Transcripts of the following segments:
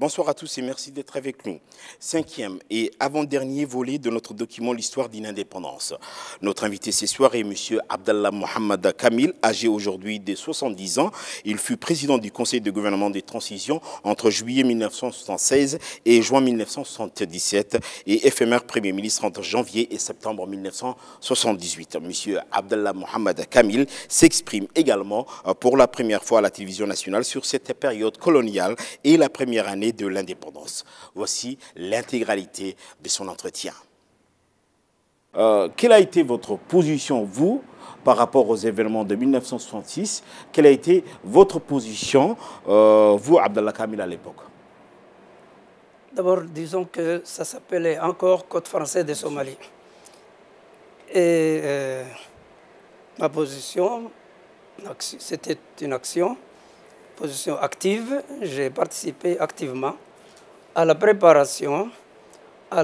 Bonsoir à tous et merci d'être avec nous. Cinquième et avant-dernier volet de notre document L'histoire d'une indépendance. Notre invité ce soir est M. Abdallah Mohamed Kamil, âgé aujourd'hui de 70 ans. Il fut président du Conseil de gouvernement de transition entre juillet 1976 et juin 1977 et éphémère Premier ministre entre janvier et septembre 1978. M. Abdallah Mohamed Kamil s'exprime également pour la première fois à la télévision nationale sur cette période coloniale et la première année de l'indépendance. Voici l'intégralité de son entretien. Quelle a été votre position, vous, par rapport aux événements de 1966? Quelle a été votre position, vous, Abdallah Kamil, à l'époque? D'abord, disons que ça s'appelait encore Côte française de Somalie. Et ma position, c'était une action, position active. J'ai participé activement à la préparation, aux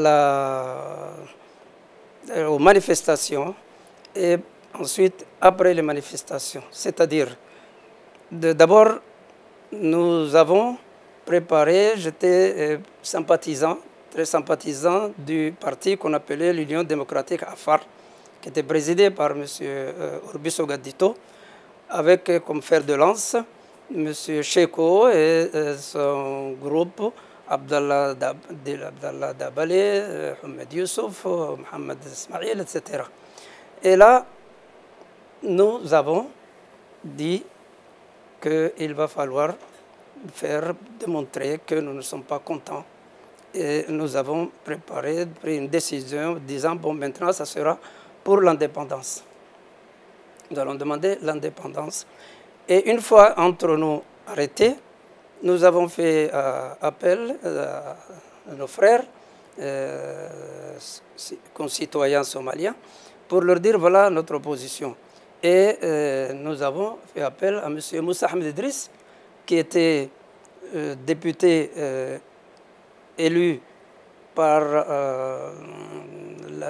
manifestations et ensuite après les manifestations. C'est-à-dire, d'abord, nous avons préparé, j'étais sympathisant, très sympathisant du parti qu'on appelait l'Union démocratique Afar, qui était présidé par M. Urbiso Gaddito, avec comme fer de lance M. Cheko et son groupe, Abdallah Dabale, Ahmed Youssouf, Mohamed Ismail, etc. Et là, nous avons dit qu'il va falloir démontrer que nous ne sommes pas contents. Et nous avons pris une décision disant, bon, maintenant, ça sera pour l'indépendance. Nous allons demander l'indépendance. Et une fois entre nous arrêtés, nous avons fait appel à nos frères concitoyens somaliens pour leur dire voilà notre position. Et nous avons fait appel à M. Moussa Ahmed Idriss, qui était député élu par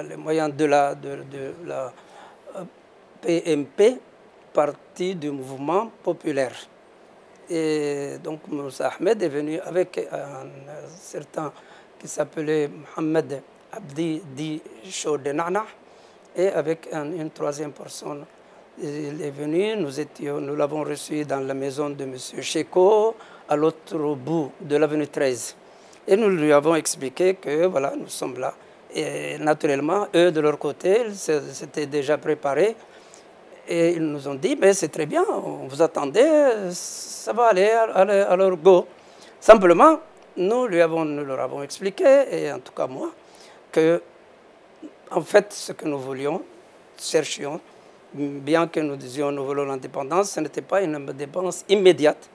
les moyens de la PMP, Parti du mouvement populaire. Et donc Moussa Ahmed est venu avec un certain qui s'appelait Mohamed Abdi Di Chaudenana et avec une troisième personne. Il est venu, nous l'avons reçu dans la maison de M. Cheko, à l'autre bout de l'avenue 13. Et nous lui avons expliqué que voilà, nous sommes là. Et naturellement, eux, de leur côté, s'étaient déjà préparés. Et ils nous ont dit, mais c'est très bien, on vous attendait, ça va aller à leur go. Simplement, nous leur avons expliqué, et en tout cas moi, que en fait, ce que nous cherchions, bien que nous disions nous voulons l'indépendance, ce n'était pas une indépendance immédiate,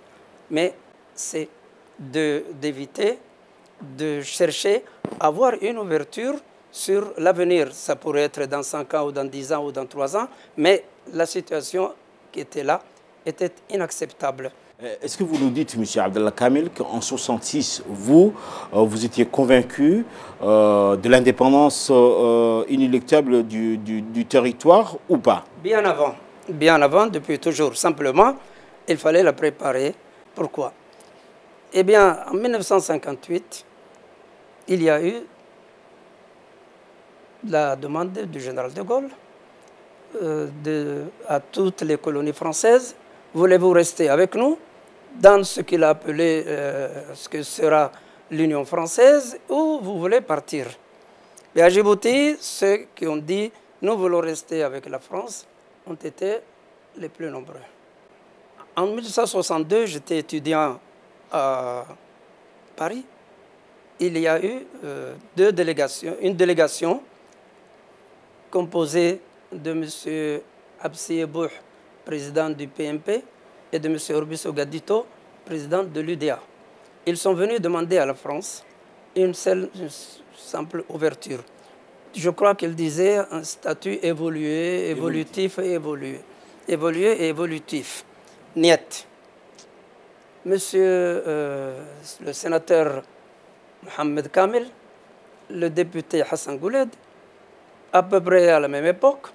mais c'est d'éviter de chercher à avoir une ouverture sur l'avenir. Ça pourrait être dans 5 ans ou dans 10 ans ou dans 3 ans, mais la situation qui était là était inacceptable. Est-ce que vous nous dites, M. Abdallah Kamil, qu'en 1966, vous étiez convaincu de l'indépendance inéluctable du territoire ou pas? Bien avant, depuis toujours. Simplement, il fallait la préparer. Pourquoi? Eh bien, en 1958, il y a eu la demande du général de Gaulle à toutes les colonies françaises, voulez-vous rester avec nous dans ce qu'il a appelé ce que sera l'Union française ou vous voulez partir? Et à Djibouti, ceux qui ont dit nous voulons rester avec la France ont été les plus nombreux. En 1962, j'étais étudiant à Paris. Il y a eu une délégation composée de M. Absi Bouh, président du PMP, et de M. Urbiso Gaddito, président de l'UDA. Ils sont venus demander à la France une simple ouverture. Je crois qu'ils disaient un statut évolutif et évolutif. Niet. Monsieur le sénateur Mohamed Kamil, le député Hassan Gouled, à peu près à la même époque,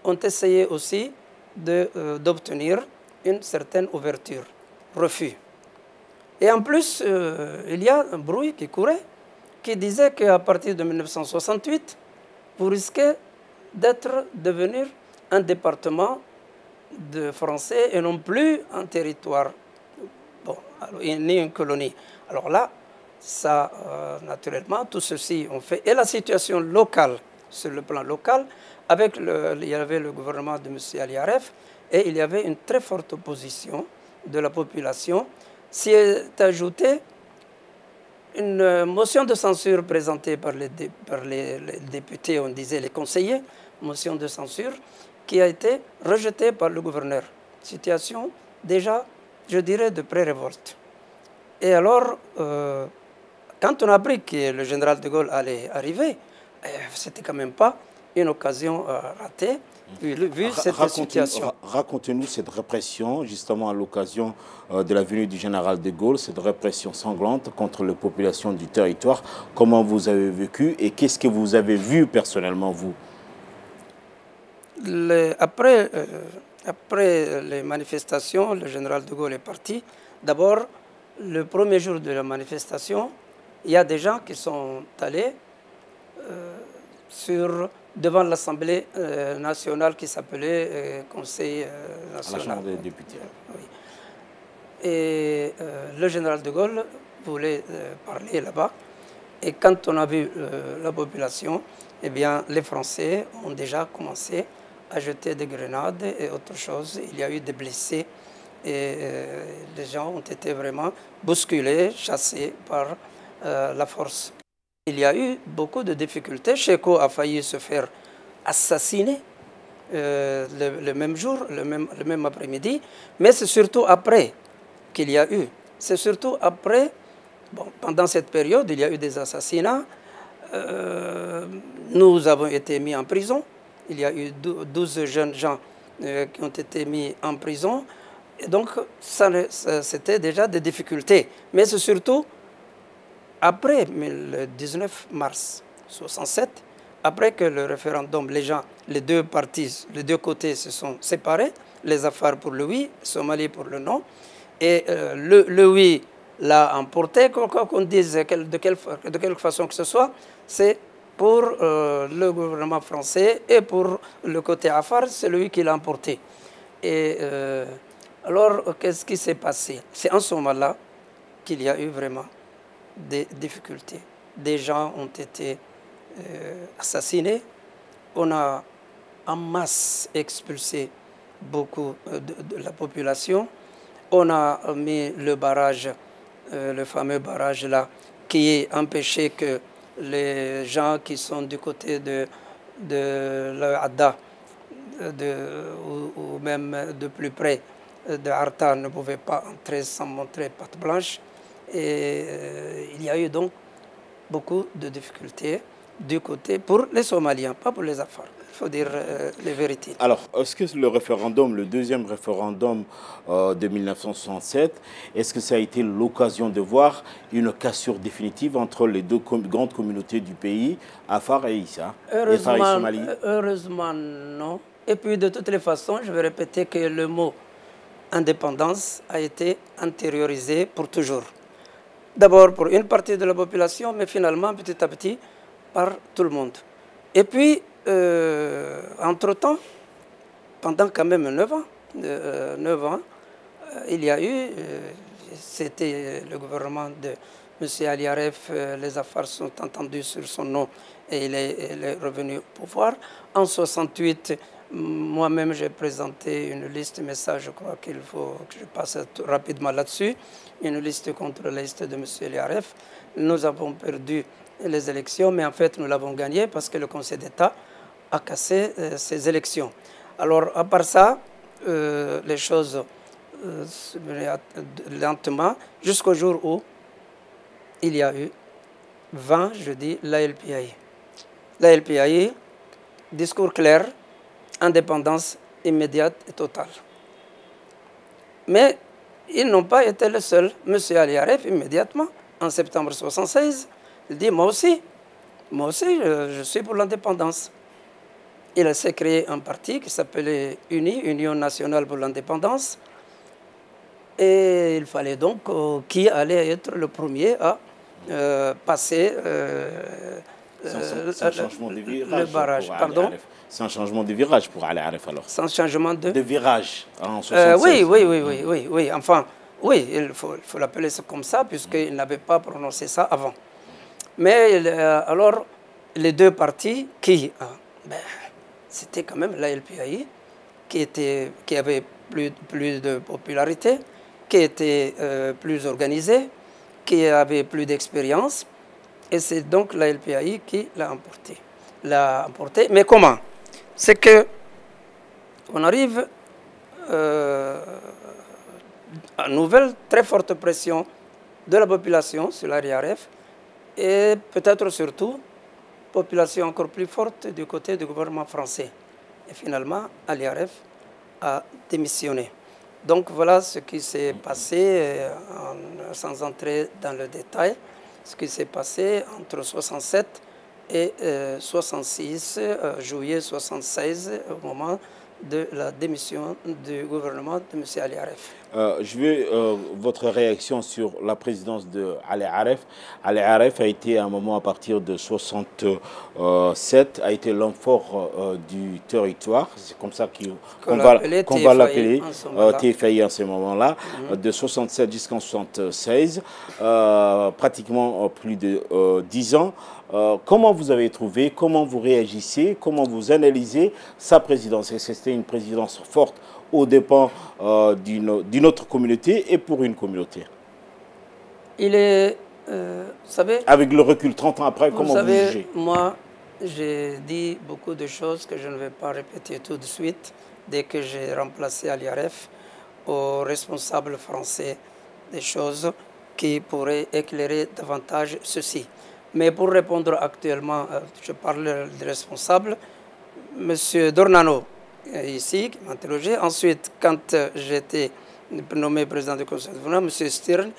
ont essayé aussi d'obtenir une certaine ouverture. Refus. Et en plus, il y a un bruit qui courait, qui disait qu'à partir de 1968, vous risquez devenir un département de français et non plus un territoire, bon, alors, ni une colonie. Alors là, ça, naturellement, tout ceci on fait. Et la situation locale, sur le plan local, il y avait le gouvernement de M. Ali Aref et il y avait une très forte opposition de la population. S'y est ajoutée une motion de censure présentée par les députés, on disait les conseillers, motion de censure, qui a été rejetée par le gouverneur. Situation déjà, je dirais, de pré-révolte. Et alors, quand on a appris que le général de Gaulle allait arriver, c'était quand même pas une occasion ratée, vu cette situation. Racontez-nous cette répression, justement à l'occasion de la venue du général de Gaulle, cette répression sanglante contre les populations du territoire. Comment vous avez vécu et qu'est-ce que vous avez vu personnellement, vous? Après les manifestations, le général de Gaulle est parti. D'abord, le premier jour de la manifestation, il y a des gens qui sont allés devant l'Assemblée nationale qui s'appelait Conseil national. À la Chambre des députés. Oui. Et le général de Gaulle voulait parler là-bas. Et quand on a vu la population, eh bien, les Français ont déjà commencé à jeter des grenades et autre chose. Il y a eu des blessés et les gens ont été vraiment bousculés, chassés par la force. Il y a eu beaucoup de difficultés. Cheko a failli se faire assassiner le même jour, le même après-midi, mais c'est surtout après qu'il y a eu. C'est surtout après, bon, pendant cette période, il y a eu des assassinats. Nous avons été mis en prison. Il y a eu 12 jeunes gens qui ont été mis en prison. Et donc, c'était déjà des difficultés. Mais c'est surtout après le 19 mars 1967, après que le référendum, les deux partis, les deux côtés se sont séparés, les Afars pour le oui, Somalie pour le non, et le oui l'a emporté, qu'on dise de quelle façon que ce soit, c'est pour le gouvernement français et pour le côté Afar, c'est lui qui l'a emporté. Et alors, qu'est-ce qui s'est passé? C'est en ce moment-là qu'il y a eu vraiment des difficultés. Des gens ont été assassinés. On a en masse expulsé beaucoup de la population. On a mis le barrage, le fameux barrage là, qui a empêché que les gens qui sont du côté de l'Adda ou même de plus près de Arta ne pouvaient pas entrer sans montrer patte blanche. Et il y a eu donc beaucoup de difficultés du côté pour les Somaliens, pas pour les Afars. Il faut dire les vérités. Alors, est-ce que le référendum, le deuxième référendum de 1967, est-ce que ça a été l'occasion de voir une cassure définitive entre les deux grandes communautés du pays, Afar et Issa, Afar et Somalie? Heureusement, non. Et puis, de toutes les façons, je vais répéter que le mot indépendance a été intériorisé pour toujours. D'abord pour une partie de la population, mais finalement, petit à petit, par tout le monde. Et puis, entre-temps, pendant quand même 9 ans, il y a eu, c'était le gouvernement de M. Ali Aref, les Afars sont entendus sur son nom et il est revenu au pouvoir. En 1968, moi-même, j'ai présenté une liste, mais ça, je crois qu'il faut que je passe rapidement là-dessus, une liste contre la liste de M. Ali Aref. Nous avons perdu les élections, mais en fait, nous l'avons gagné parce que le Conseil d'État a cassé ces élections. Alors, à part ça, les choses lentement, jusqu'au jour où il y a eu 20, je dis, l'ALPAI. L'ALPAI, discours clair, indépendance immédiate et totale. Mais ils n'ont pas été les seuls. M. Ali Aref, immédiatement, en septembre 1976, il dit, moi aussi, je suis pour l'indépendance. Il s'est créé un parti qui s'appelait UNI, Union nationale pour l'indépendance. Et il fallait donc qui allait être le premier à passer sans changement de virage le barrage. pour Ali Pardon? Aref. Sans changement de virage pour Ali Aref alors. Sans changement De virage en 76. Oui. Enfin, oui, il faut l'appeler comme ça, puisqu'il n'avait pas prononcé ça avant. Mais alors, les deux partis qui... c'était quand même la LPAI, qui avait plus de popularité, qui était plus organisée, qui avait plus d'expérience. Et c'est donc la LPAI qui l'a emporté. Mais comment? C'est que on arrive à une nouvelle très forte pression de la population sur Ali Aref et peut-être surtout population encore plus forte du côté du gouvernement français. Et finalement, Ali Aref a démissionné. Donc voilà ce qui s'est passé, sans entrer dans le détail, ce qui s'est passé entre 67 et 66, juillet 76, au moment de la démission du gouvernement de M. Ali Aref. Je veux votre réaction sur la présidence de Ali Aref. Ali Aref a été à un moment à partir de 67, a été l'homme fort du territoire. C'est comme ça qu'on va l'appeler, TFI en ce moment-là, de 67 jusqu'en 76, pratiquement plus de 10 ans. Comment vous avez trouvé, comment vous réagissez, comment vous analysez sa présidence? Est-ce que c'était une présidence forte aux dépens d'une autre communauté et pour une communauté? Il est, vous savez... Avec le recul, 30 ans après, comment vous jugez? Moi, j'ai dit beaucoup de choses que je ne vais pas répéter tout de suite, dès que j'ai remplacé Ali Aref au responsable français, des choses qui pourraient éclairer davantage ceci. Mais pour répondre actuellement, je parle des responsables, M. Dornano, ici, qui m'a interrogé. Ensuite, quand j'étais nommé président du Conseil de gouvernement, M. Stirn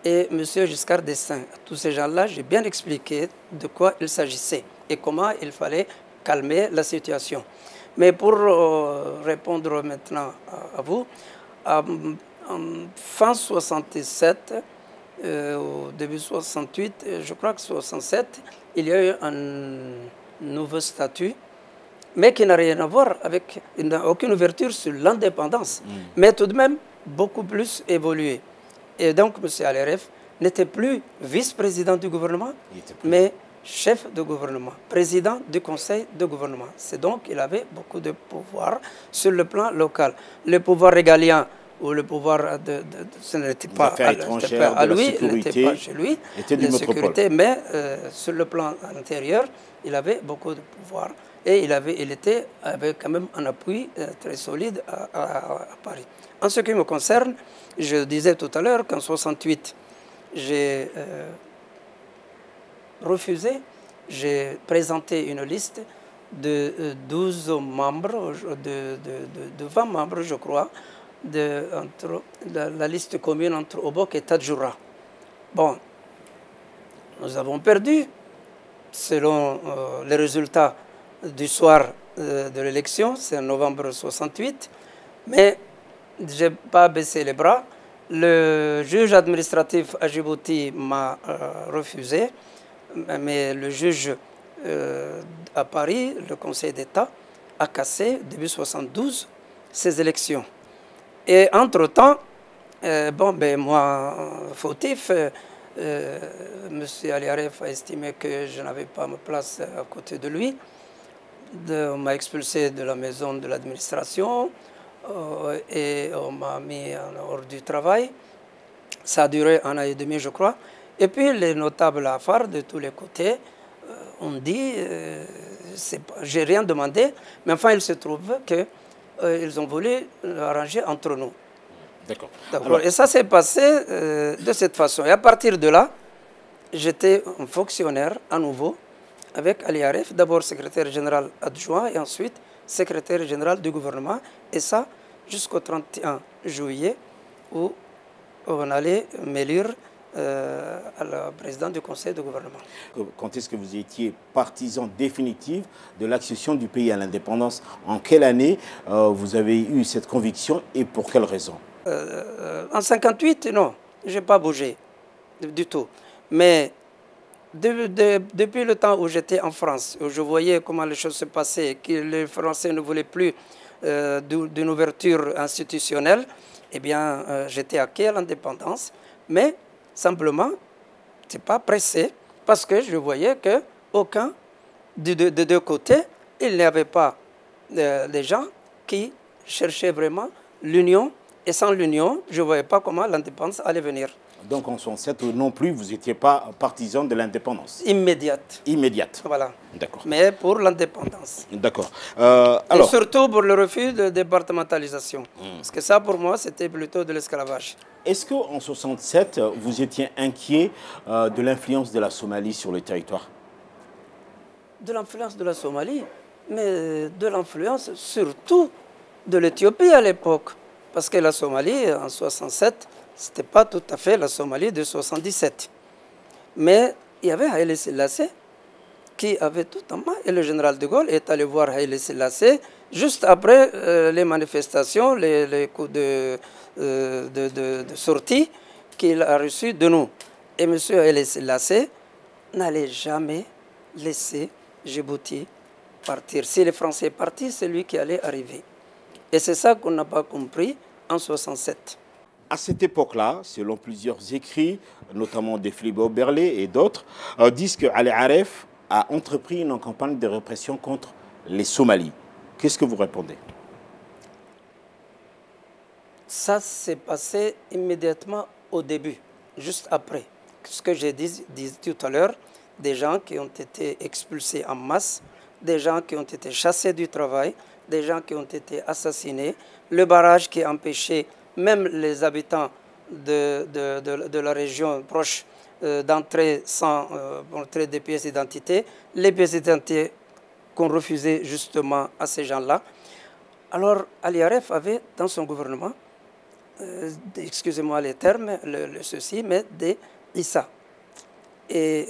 et M. Giscard d'Estaing. Tous ces gens-là, j'ai bien expliqué de quoi il s'agissait et comment il fallait calmer la situation. Mais pour répondre maintenant à vous, en fin 67, au début 68, je crois que 67, il y a eu un nouveau statut, mais qui n'a rien à voir avec, il n'a aucune ouverture sur l'indépendance, mais tout de même beaucoup plus évolué. Et donc, M. Ali Aref n'était plus vice-président du gouvernement, mais chef de gouvernement, président du conseil de gouvernement. C'est donc qu'il avait beaucoup de pouvoir sur le plan local. Le pouvoir régalien ou le pouvoir ce n'était pas à lui, n'était pas chez lui, la sécurité, mais sur le plan intérieur, il avait beaucoup de pouvoir et il avait quand même un appui très solide à Paris. En ce qui me concerne, je disais tout à l'heure qu'en 68, j'ai refusé, j'ai présenté une liste de 12 membres, de 20 membres, je crois, entre la liste commune entre Obok et Tadjoura. Bon, nous avons perdu, selon les résultats du soir de l'élection, c'est en novembre 68, mais je n'ai pas baissé les bras. Le juge administratif à Djibouti m'a refusé, mais le juge à Paris, le Conseil d'État, a cassé, début 72, ces élections. Et entre-temps, moi, fautif, M. Ali Aref a estimé que je n'avais pas ma place à côté de lui. On m'a expulsé de la maison de l'administration et on m'a mis hors du travail. Ça a duré 1 an et demi, je crois. Et puis les notables à phare de tous les côtés ont dit, j'ai rien demandé, mais enfin il se trouve qu'ils ont voulu l'arranger entre nous. D'accord. Et ça s'est passé de cette façon. Et à partir de là, j'étais un fonctionnaire à nouveau avec Ali Aref, d'abord secrétaire général adjoint et ensuite secrétaire général du gouvernement. Et ça jusqu'au 31 juillet où on allait m'élire à la présidente du conseil de gouvernement. Quand est-ce que vous étiez partisan définitif de l'accession du pays à l'indépendance? En quelle année vous avez eu cette conviction et pour quelle raison? En 58, non, je n'ai pas bougé du tout. Mais depuis le temps où j'étais en France, où je voyais comment les choses se passaient, que les Français ne voulaient plus d'une ouverture institutionnelle, eh bien, j'étais acquis à l'indépendance. Mais simplement, je n'étais pas pressé parce que je voyais qu'aucun de deux côtés, il n'y avait pas des gens qui cherchaient vraiment l'union. Et sans l'union, je ne voyais pas comment l'indépendance allait venir. Donc en 67 non plus, vous n'étiez pas partisan de l'indépendance? Immédiate. Immédiate. Voilà. D'accord. Mais pour l'indépendance. D'accord. Et surtout pour le refus de départementalisation. Parce que ça, pour moi, c'était plutôt de l'esclavage. Est-ce qu'en 67, vous étiez inquiet de l'influence de la Somalie sur le territoire? De l'influence de la Somalie, mais de l'influence surtout de l'Éthiopie à l'époque. Parce que la Somalie, en 67, ce n'était pas tout à fait la Somalie de 77. Mais il y avait Haïlé Sélassé qui avait tout en main. Et le général de Gaulle est allé voir Haïlé Sélassé juste après les manifestations, les coups de sortie qu'il a reçus de nous. Et M. Haïlé Sélassé n'allait jamais laisser Djibouti partir. Si les Français partent, c'est lui qui allait arriver. Et c'est ça qu'on n'a pas compris en 67. À cette époque-là, selon plusieurs écrits, notamment de Philippe Oberlé et d'autres, disent que Ali Aref a entrepris une campagne de répression contre les Somalis. Qu'est-ce que vous répondez? Ça s'est passé immédiatement au début, juste après. Ce que j'ai dit tout à l'heure, des gens qui ont été expulsés en masse, des gens qui ont été chassés du travail, des gens qui ont été assassinés, le barrage qui empêchait même les habitants de la région proche d'entrer sans montrer des pièces d'identité, les pièces d'identité qu'on refusait justement à ces gens-là. Alors Ali Aref avait dans son gouvernement, excusez-moi les termes, ceci, mais des Issa. Et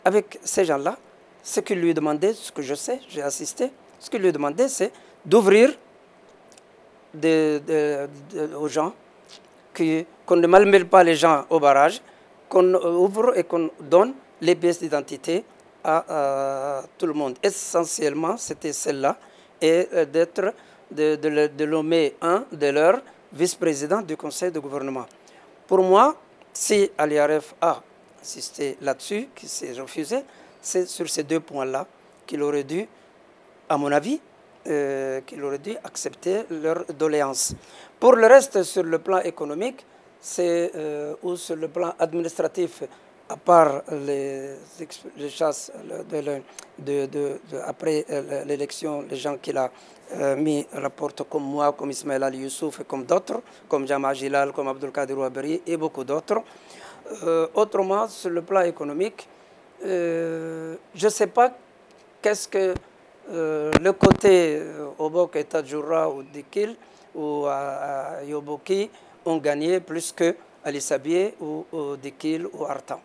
avec ces gens-là, ce qu'il lui demandait, ce que je sais, j'ai assisté, ce qu'il lui demandait, c'est d'ouvrir aux gens, qu'on ne malmène pas les gens au barrage, qu'on ouvre et qu'on donne les pièces d'identité à tout le monde. Essentiellement, c'était celle-là, et de nommer un de leurs vice-présidents du conseil de gouvernement. Pour moi, si Ali Aref a insisté là-dessus, qui s'est refusé, c'est sur ces deux points-là qu'il aurait dû, à mon avis, qu'il aurait dû accepter leur doléance. Pour le reste, sur le plan économique, ou sur le plan administratif, à part les chasses après l'élection, les gens qu'il a mis à la porte comme moi, comme Ismaël Ali Youssouf et comme d'autres, comme Jama Gilal, comme Abdelkader Ouaberi et beaucoup d'autres. Autrement, sur le plan économique, je ne sais pas qu'est-ce que le côté Obok et Tadjoura ou Dikil ou à Yoboki ont gagné plus que Ali Sabié ou Dikil ou Artan.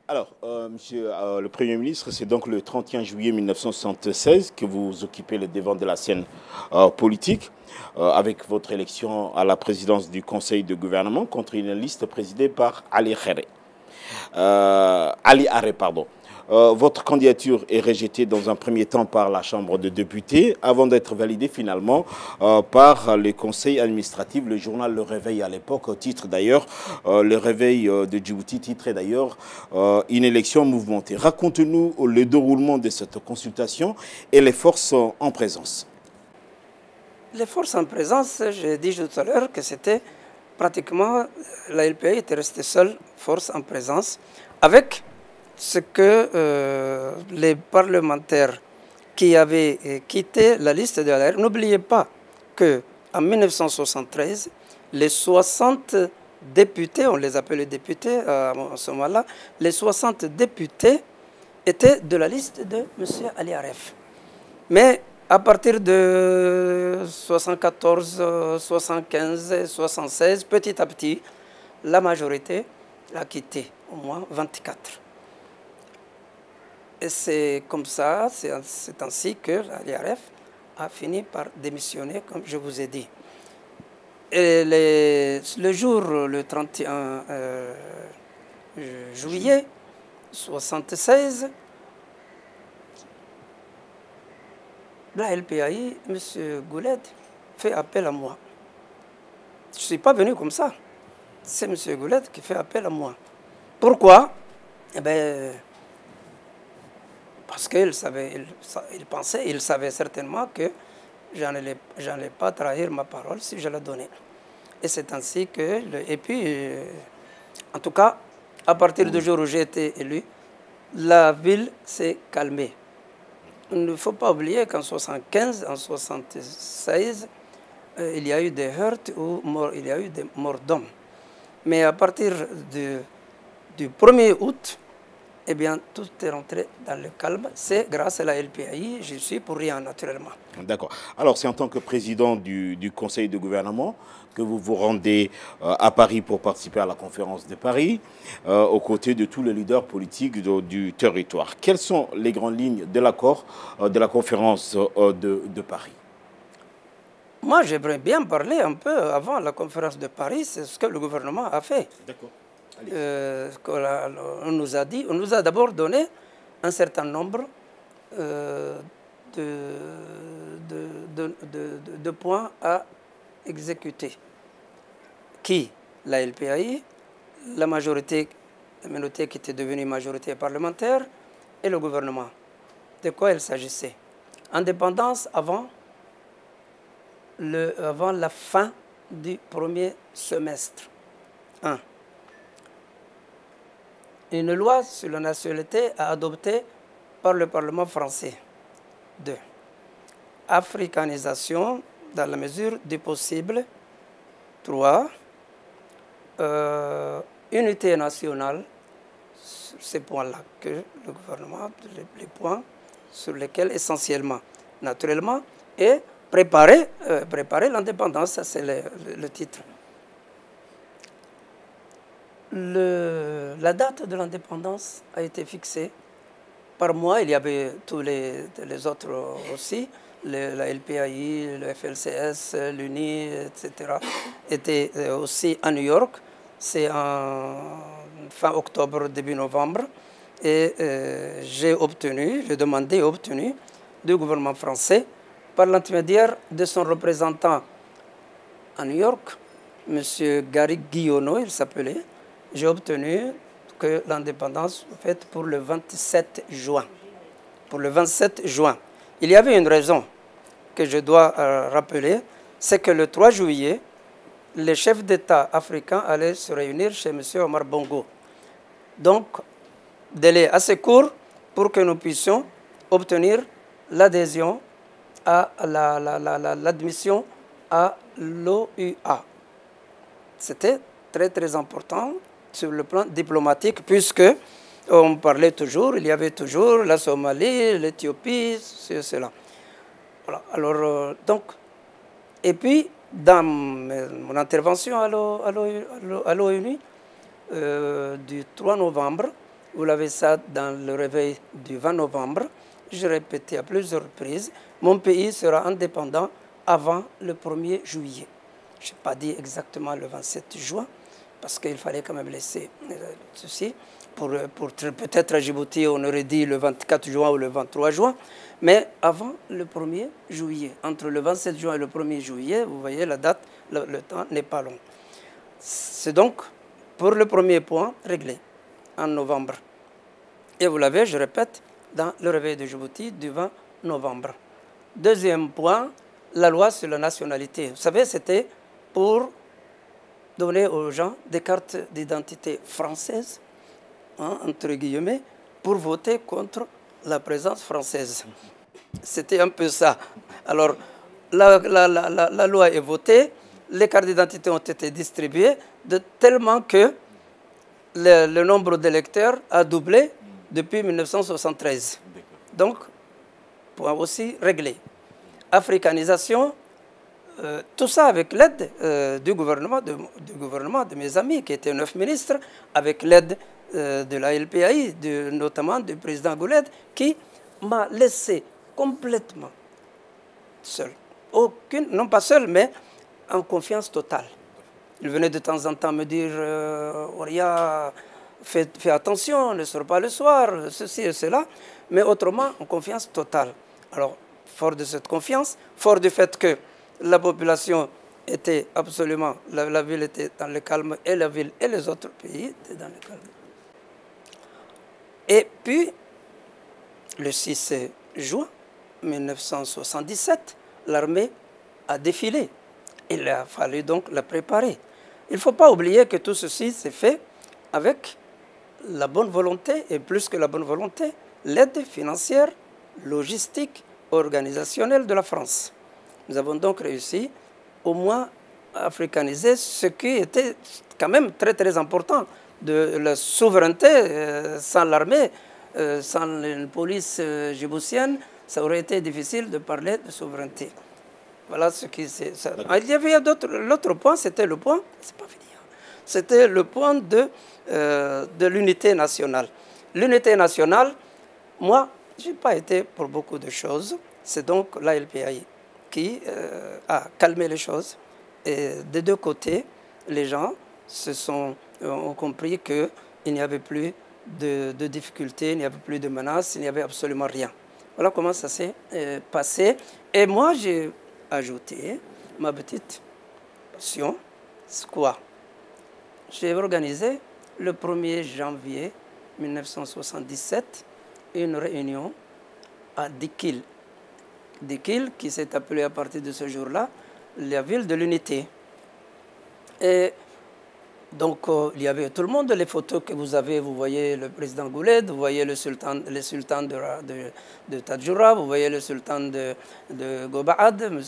Alors, monsieur le Premier ministre, c'est donc le 31 juillet 1976 que vous occupez le devant de la scène politique avec votre élection à la présidence du Conseil de gouvernement contre une liste présidée par Ali Aref, pardon. Votre candidature est rejetée dans un premier temps par la Chambre des députés avant d'être validée finalement par le conseil administratif. Le journal Le Réveil à l'époque titre d'ailleurs Le Réveil de Djibouti titrait d'ailleurs une élection mouvementée. Racontez-nous le déroulement de cette consultation et les forces en présence. Les forces en présence, j'ai dit tout à l'heure que c'était pratiquement, la LPA était restée seule, force en présence, avec ce que les parlementaires qui avaient quitté la liste de l'AR, n'oubliez pas qu'en 1973, les 60 députés, on les appelait députés à ce moment-là, les 60 députés étaient de la liste de M. Ali Aref. Mais à partir de 74, 75, 76, petit à petit, la majorité a quitté, au moins 24. Et c'est comme ça, c'est ainsi que Ali Aref a fini par démissionner, comme je vous ai dit. Et le jour, le 31 juillet 1976, la LPAI, M. Gouled, fait appel à moi. Je ne suis pas venu comme ça. C'est M. Gouled qui fait appel à moi. Pourquoi? Eh bien, parce qu'il savait, il savait certainement que je n'allais pas trahir ma parole si je la donnais. Et c'est ainsi que... Et puis, en tout cas, à partir du jour où j'ai été élu, la ville s'est calmée. Il ne faut pas oublier qu'en 1975, en 1976, il y a eu des heurts ou il y a eu des morts d'hommes. Mais à partir du 1er août, eh bien, tout est rentré dans le calme. C'est grâce à la LPAI, je suis pour rien, naturellement. D'accord. Alors, c'est en tant que président du Conseil de gouvernement que vous vous rendez à Paris pour participer à la conférence de Paris, aux côtés de tous les leaders politiques du territoire. Quelles sont les grandes lignes de l'accord de la conférence de Paris? Moi, j'aimerais bien parler un peu avant la conférence de Paris, c'est ce que le gouvernement a fait. D'accord. On nous a d'abord donné un certain nombre de points à exécuter. Qui? La LPAI, la majorité, la minorité qui était devenue majorité parlementaire et le gouvernement. De quoi il s'agissait? Indépendance avant la fin du premier semestre. 1. Une loi sur la nationalité adoptée par le Parlement français. 2. Africanisation dans la mesure du possible. 3. Unité nationale, sur ces points-là, que le gouvernement, les points sur lesquels essentiellement, naturellement, et préparer l'indépendance, ça c'est le titre. La date de l'indépendance a été fixée par moi. Il y avait tous les autres aussi, la LPAI, le FLCS, l'UNI, etc. étaient aussi à New York. C'est en fin octobre, début novembre. Et j'ai demandé et obtenu du gouvernement français, par l'intermédiaire de son représentant à New York, M. Gary Guillonneau, il s'appelait, j'ai obtenu que l'indépendance soit faite pour le 27 juin. Pour le 27 juin. Il y avait une raison que je dois rappeler, c'est que le 3 juillet, les chefs d'État africains allaient se réunir chez M. Omar Bongo. Donc, délai assez court pour que nous puissions obtenir l'adhésion à l'admission à l'OUA. C'était très très important sur le plan diplomatique, puisque on parlait toujours, il y avait toujours la Somalie, l'Éthiopie, cela. Voilà. Alors, donc, et puis, dans mon intervention à l'ONU du 3 novembre, vous l'avez ça dans le réveil du 20 novembre, j'ai répété à plusieurs reprises, mon pays sera indépendant avant le 1er juillet. Je n'ai pas dit exactement le 27 juin, parce qu'il fallait quand même laisser ceci. Peut-être à Djibouti, on aurait dit le 24 juin ou le 23 juin, mais avant le 1er juillet. Entre le 27 juin et le 1er juillet, vous voyez la date, le temps n'est pas long. C'est donc, pour le premier point, réglé en novembre. Et vous l'avez, je répète, dans le réveil de Djibouti du 20 novembre. Deuxième point, la loi sur la nationalité. Vous savez, c'était pour donner aux gens des cartes d'identité françaises, hein, entre guillemets, pour voter contre la présence française. C'était un peu ça. Alors, la loi est votée, les cartes d'identité ont été distribuées, tellement que le nombre d'électeurs a doublé depuis 1973. Donc, point aussi réglé. Africanisation, tout ça avec l'aide du gouvernement, de mes amis qui étaient 9 ministres, avec l'aide de la LPAI, notamment du président Gouled, qui m'a laissé complètement seul. Non pas seul, mais en confiance totale. Il venait de temps en temps me dire Ouria, fais attention, ne sors pas le soir, ceci et cela, mais autrement, en confiance totale. Alors, fort de cette confiance, fort du fait que la population était absolument, la ville était dans le calme, et la ville et les autres pays étaient dans le calme. Et puis, le 6 juin 1977, l'armée a défilé. Il a fallu donc la préparer. Il ne faut pas oublier que tout ceci s'est fait avec la bonne volonté, et plus que la bonne volonté, l'aide financière, logistique, organisationnelle de la France. Nous avons donc réussi au moins à africaniser ce qui était quand même très très important, de la souveraineté sans l'armée, sans une police djiboutienne, ça aurait été difficile de parler de souveraineté. Voilà ce qui c'est. Il y avait l'autre point, c'était le point, c'est pas fini, c'était le point de l'unité nationale. L'unité nationale, moi, je n'ai pas été pour beaucoup de choses. C'est donc l'ALPAI qui a calmé les choses. Et des deux côtés, les gens ont compris qu'il n'y avait plus de difficultés, il n'y avait plus de menaces, il n'y avait absolument rien. Voilà comment ça s'est passé. Et moi, j'ai ajouté ma petite passion. C'est quoi? J'ai organisé le 1er janvier 1977 une réunion à Dikil. Dikil, qui s'est appelée à partir de ce jour-là la ville de l'unité. Et donc, il y avait tout le monde, les photos que vous avez, vous voyez le président Gouled, vous voyez le sultan de Tadjoura, vous voyez le sultan de Gobaad, M.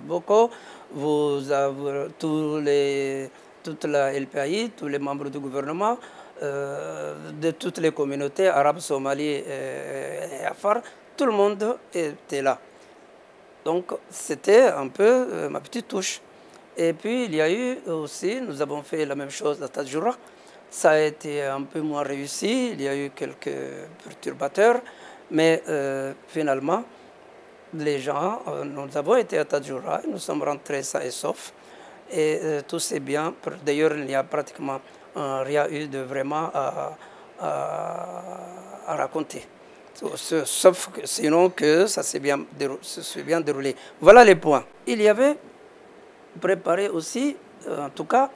Boko, vous avez toute la LPAI, tous les membres du gouvernement, de toutes les communautés arabes, somalis et afar, tout le monde était là. Donc, c'était un peu ma petite touche. Et puis, il y a eu aussi, nous avons fait la même chose à Tadjoura. Ça a été un peu moins réussi, il y a eu quelques perturbateurs, mais finalement, les gens, nous avons été à Tadjoura, nous sommes rentrés sains et saufs, et tout s'est bien. D'ailleurs, il n'y a pratiquement rien eu de vraiment à raconter. Sauf que, sinon que ça s'est bien déroulé. Voilà les points. Il y avait préparé aussi, en tout cas,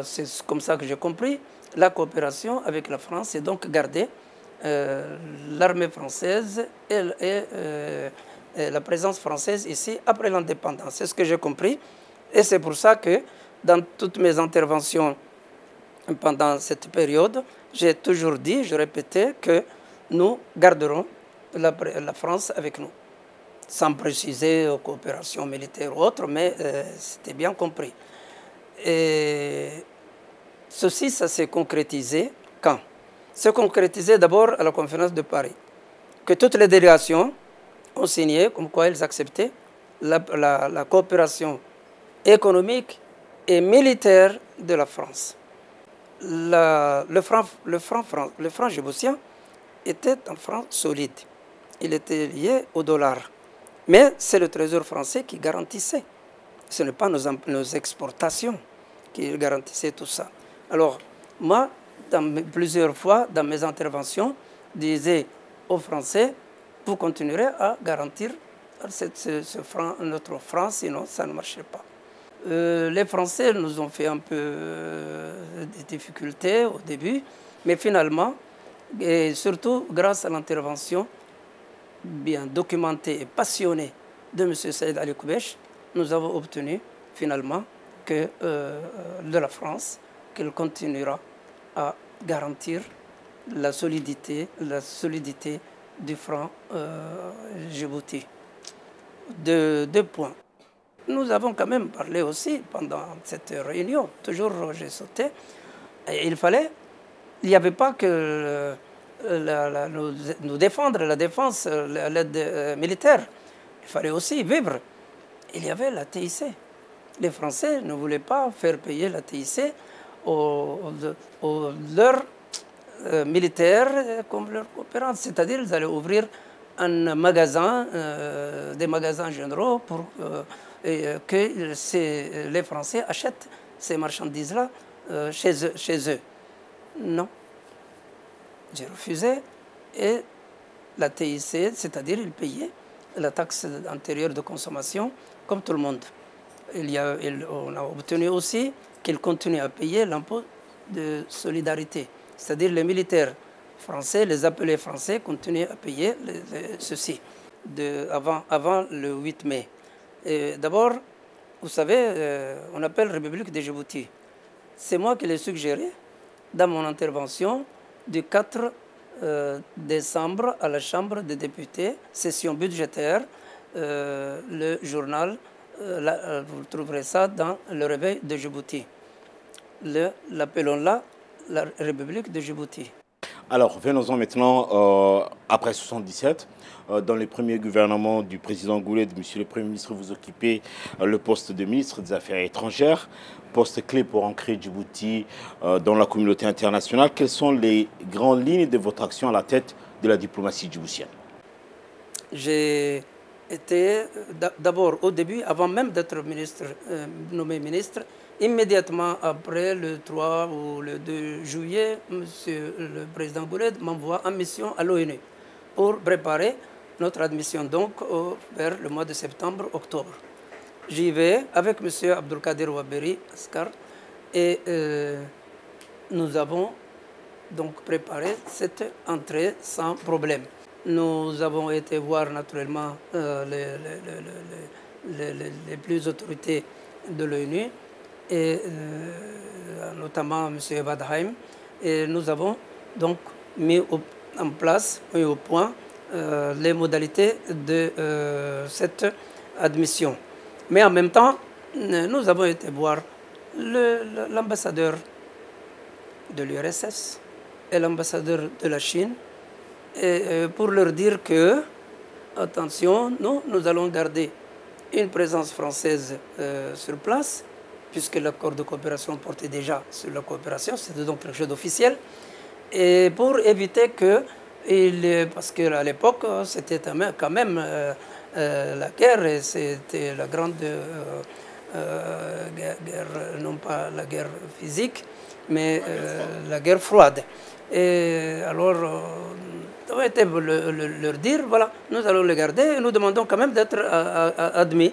c'est comme ça que j'ai compris, la coopération avec la France et donc garder l'armée française et la présence française ici après l'indépendance. C'est ce que j'ai compris. Et c'est pour ça que dans toutes mes interventions pendant cette période, j'ai toujours dit, je répétais que nous garderons la France avec nous. Sans préciser coopération militaire ou autre, mais c'était bien compris. Et ceci, ça s'est concrétisé quand? C'est concrétisé d'abord à la conférence de Paris, que toutes les délégations ont signé, comme quoi elles acceptaient la coopération économique et militaire de la France. Le franc djiboutien était un franc solide. Il était lié au dollar. Mais c'est le Trésor français qui garantissait. Ce n'est pas nos exportations qui garantissaient tout ça. Alors, moi, plusieurs fois, dans mes interventions, je disais aux Français, vous continuerez à garantir notre franc, sinon ça ne marcherait pas. Les Français nous ont fait un peu de difficultés au début, mais finalement, et surtout grâce à l'intervention bien documentée et passionnée de M. Saïd Ali Koubèche, nous avons obtenu finalement que de la France qu'elle continuera à garantir la solidité du franc djibouti. Deux points. Nous avons quand même parlé aussi pendant cette réunion, toujours j'ai sauté, et il n'y avait pas que nous défendre, la défense, l'aide militaire. Il fallait aussi vivre. Il y avait la TIC. Les Français ne voulaient pas faire payer la TIC leurs militaires comme leurs coopérants. C'est-à-dire qu'ils allaient ouvrir un magasin, des magasins généraux pour que les Français achètent ces marchandises-là chez eux. Non. J'ai refusé et la TIC, c'est-à-dire ils payaient la taxe intérieure de consommation comme tout le monde. On a obtenu aussi qu'ils continuent à payer l'impôt de solidarité, c'est-à-dire les militaires français, les appelés français continuent à payer ceci avant le 8 mai. D'abord, vous savez, on appelle République de Djibouti. C'est moi qui l'ai suggéré dans mon intervention du 4 décembre à la Chambre des députés, session budgétaire, le journal, vous trouverez ça dans le Réveil de Djibouti. L'appelons-la la République de Djibouti. Alors, venons-en maintenant, après 77, dans les premiers gouvernements du président Gouled, monsieur le Premier ministre, vous occupez le poste de ministre des Affaires étrangères, poste clé pour ancrer Djibouti dans la communauté internationale. Quelles sont les grandes lignes de votre action à la tête de la diplomatie djiboutienne? J'ai été, d'abord au début, avant même d'être nommé ministre, immédiatement après le 3 ou le 2 juillet, monsieur le président Gouled m'envoie en mission à l'ONU pour préparer notre admission donc vers le mois de septembre-octobre. J'y vais avec monsieur Abdulkader Ouaberi Askar et nous avons donc préparé cette entrée sans problème. Nous avons été voir naturellement les plus autorités de l'ONU, et notamment M. Badheim, et nous avons donc mis en place, mis au point les modalités de cette admission. Mais en même temps, nous avons été voir l'ambassadeur de l'URSS et l'ambassadeur de la Chine, et pour leur dire que, attention, nous allons garder une présence française sur place, puisque l'accord de coopération portait déjà sur la coopération, c'était donc quelque chose d'officiel, et pour éviter que, parce qu'à l'époque, c'était quand même la guerre, et c'était la grande guerre, non pas la guerre physique, mais la guerre froide. Et alors, ça va être leur dire, voilà, nous allons le garder et nous demandons quand même d'être admis.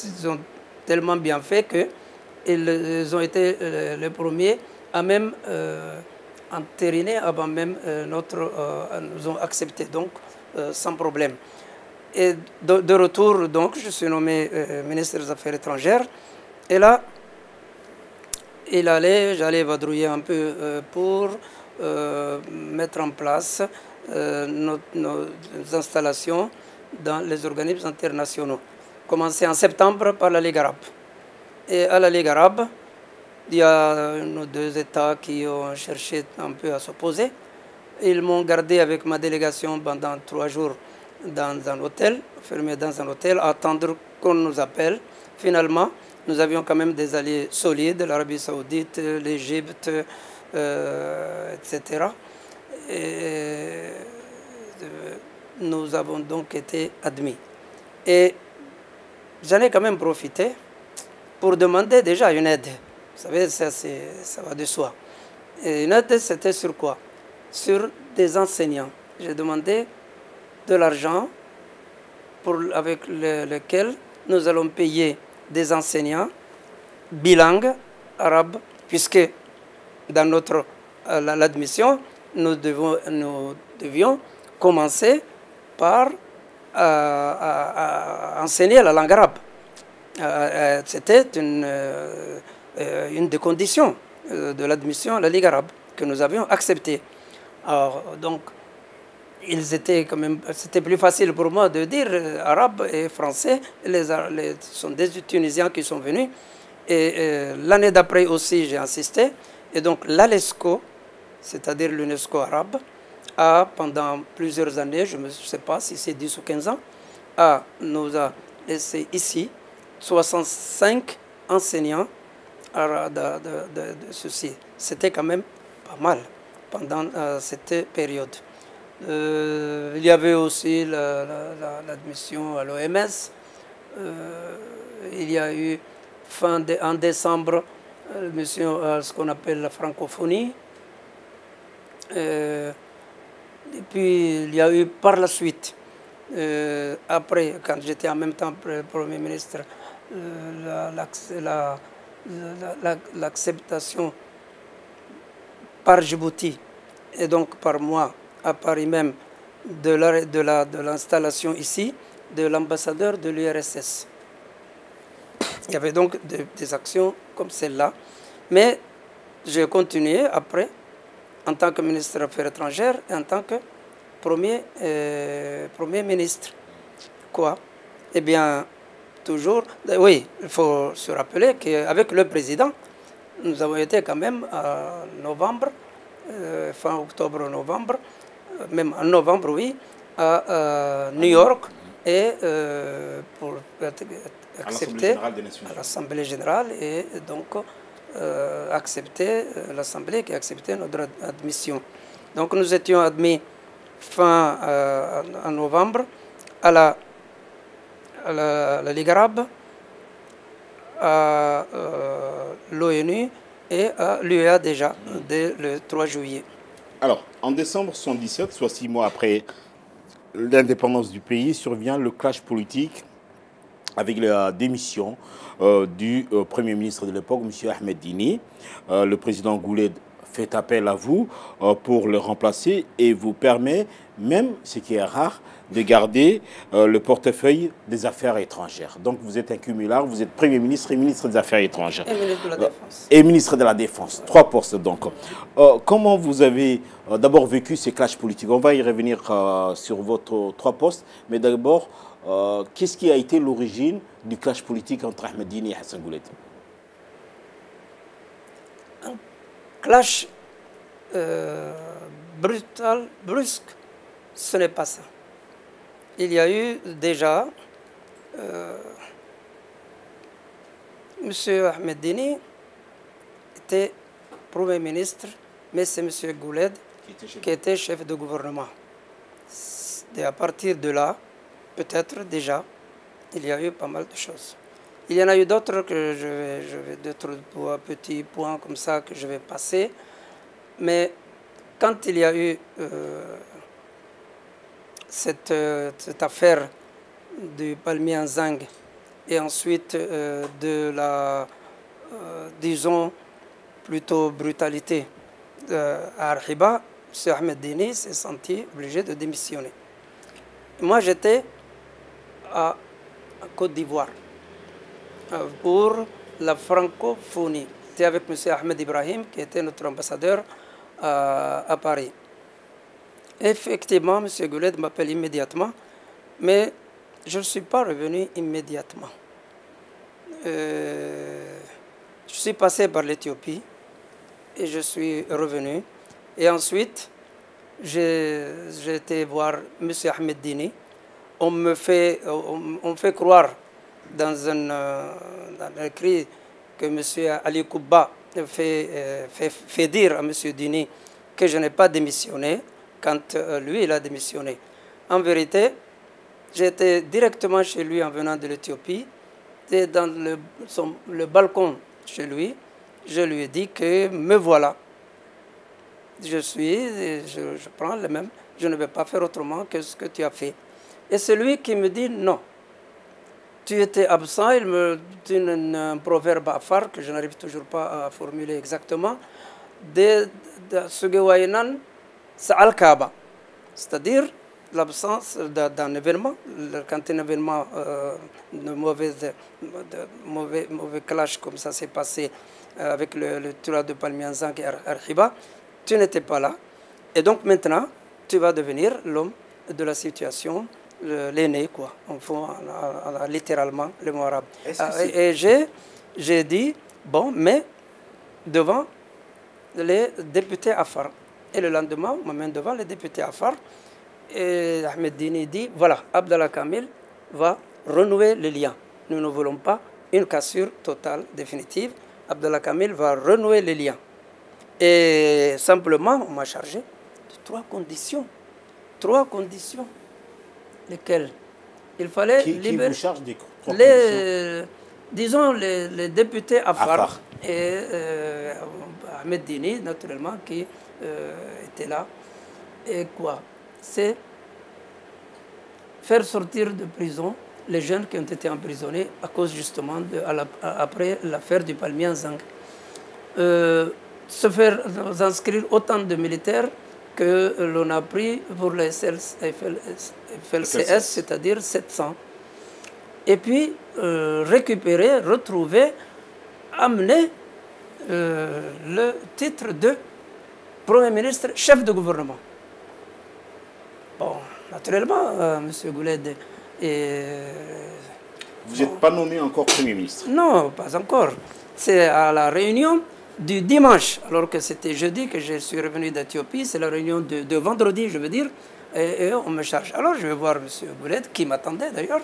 Ils ont tellement bien fait qu'ils ont été les premiers à même entériner avant même nous ont accepté donc sans problème. Et de retour donc, je suis nommé ministre des Affaires étrangères et là, j'allais vadrouiller un peu pour mettre en place nos installations dans les organismes internationaux. Commencé en septembre par la Ligue arabe. Et à la Ligue arabe, il y a nos deux États qui ont cherché un peu à s'opposer. Ils m'ont gardé avec ma délégation pendant 3 jours dans un hôtel, fermé dans un hôtel, à attendre qu'on nous appelle. Finalement, nous avions quand même des alliés solides, l'Arabie Saoudite, l'Égypte, etc. Et nous avons donc été admis. Et j'en ai quand même profité pour demander déjà une aide. Vous savez, ça va de soi. Et une aide, c'était sur quoi? Sur des enseignants. J'ai demandé de l'argent avec lequel nous allons payer des enseignants bilingues arabes, puisque dans l'admission, nous devions commencer par enseigner la langue arabe. C'était une des conditions de l'admission à la Ligue arabe que nous avions acceptée. Alors, donc, c'était plus facile pour moi de dire arabe et français. Ce sont des Tunisiens qui sont venus. Et l'année d'après aussi, j'ai insisté. Et donc, l'ALESCO, c'est-à-dire l'UNESCO arabe, pendant plusieurs années, je ne sais pas si c'est 10 ou 15 ans, nous a laissé ici 65 enseignants de ceci. C'était quand même pas mal pendant cette période. Il y avait aussi l'admission à l'OMS, Il y a eu en décembre ce qu'on appelle la francophonie. Et puis il y a eu par la suite, après, quand j'étais en même temps Premier ministre, l'acceptation par Djibouti et donc par moi à Paris même de l'installation ici de l'ambassadeur de l'URSS. Il y avait donc des actions comme celle-là, mais j'ai continué après en tant que ministre des Affaires étrangères et en tant que premier ministre. Quoi? Eh bien, toujours, oui, il faut se rappeler qu'avec le président, nous avons été quand même en novembre, fin octobre-novembre, même en novembre, oui, à New York, et pour accepter à l'Assemblée générale, et donc accepter l'Assemblée qui a accepté notre admission. Donc nous étions admis en novembre à la Ligue arabe, à l'ONU et à l'UEA déjà, dès le 3 juillet. Alors, en décembre 1977, soit 6 mois après l'indépendance du pays, survient le clash politique avec la démission du Premier ministre de l'époque, M. Ahmed Dini. Le président Gouled fait appel à vous pour le remplacer et vous permet, même ce qui est rare, de garder le portefeuille des Affaires étrangères. Donc vous êtes incumulable, vous êtes Premier ministre et ministre des Affaires étrangères. Et ministre de la Défense. Et ministre de la Défense. 3 postes donc. Comment vous avez d'abord vécu ces clashs politiques? On va y revenir sur votre 3 postes, mais d'abord, qu'est-ce qui a été l'origine du clash politique entre Ahmed Dini et Hassan Gouled? Un clash brutal, brusque, ce n'est pas ça. Il y a eu déjà M. Ahmed Dini était Premier ministre, mais c'est M. Gouled qui était chef de gouvernement. Et à partir de là, peut-être déjà, il y a eu pas mal de choses. Il y en a eu d'autres que d'autres petits points comme ça que je vais passer. Mais quand il y a eu cette affaire du palmier en Zang et ensuite de la, disons, plutôt brutalité à Arhiba, M. Ahmed Dini s'est senti obligé de démissionner. Moi, j'étais à Côte d'Ivoire pour la francophonie. J'étais avec M. Ahmed Ibrahim, qui était notre ambassadeur à Paris. Effectivement, M. Gouled m'appelle immédiatement, mais je ne suis pas revenu immédiatement. Je suis passé par l'Éthiopie et je suis revenu. Et ensuite, j'ai été voir M. Ahmed Dini. On me fait croire dans un écrit que M. Ali Kouba fait dire à M. Dini que je n'ai pas démissionné quand lui, il a démissionné. En vérité, j'étais directement chez lui en venant de l'Éthiopie. Et dans le balcon chez lui, je lui ai dit que me voilà. Je prends le même, je ne vais pas faire autrement que ce que tu as fait. Et c'est lui qui me dit non. Tu étais absent, il me dit un proverbe afar que je n'arrive toujours pas à formuler exactement. C'est-à-dire l'absence d'un événement, quand un événement de mauvais clash comme ça s'est passé avec le tueur de Palmianzang et Arhiba, tu n'étais pas là. Et donc maintenant, tu vas devenir l'homme de la situation, l'aîné, quoi. Littéralement, le mot arabe. Et j'ai dit, bon, mais devant les députés Afar. Et le lendemain, on m'amène devant les députés Afar. Et Ahmed Dini dit, voilà, Abdallah Kamil va renouer les liens. Nous ne voulons pas une cassure totale, définitive. Abdallah Kamil va renouer les liens. Et simplement, on m'a chargé de 3 conditions. 3 conditions. Lesquelles? Il fallait Qui vous charge des 3 trois conditions. Disons les députés Afar. et Ahmed Dini, naturellement, qui était là. Et quoi? C'est faire sortir de prison les jeunes qui ont été emprisonnés à cause justement après l'affaire du palmier en Zang. Se faire inscrire autant de militaires que l'on a pris pour les FLCS, c'est-à-dire 700. Et puis récupérer, retrouver, amener le titre de Premier ministre, chef de gouvernement. Bon, naturellement, M. Gouled vous n'êtes pas nommé encore Premier ministre? Non, pas encore. C'est à la réunion du dimanche, alors que c'était jeudi que je suis revenu d'Éthiopie. C'est la réunion de vendredi, je veux dire, et on me charge. Alors je vais voir M. Gouled, qui m'attendait d'ailleurs,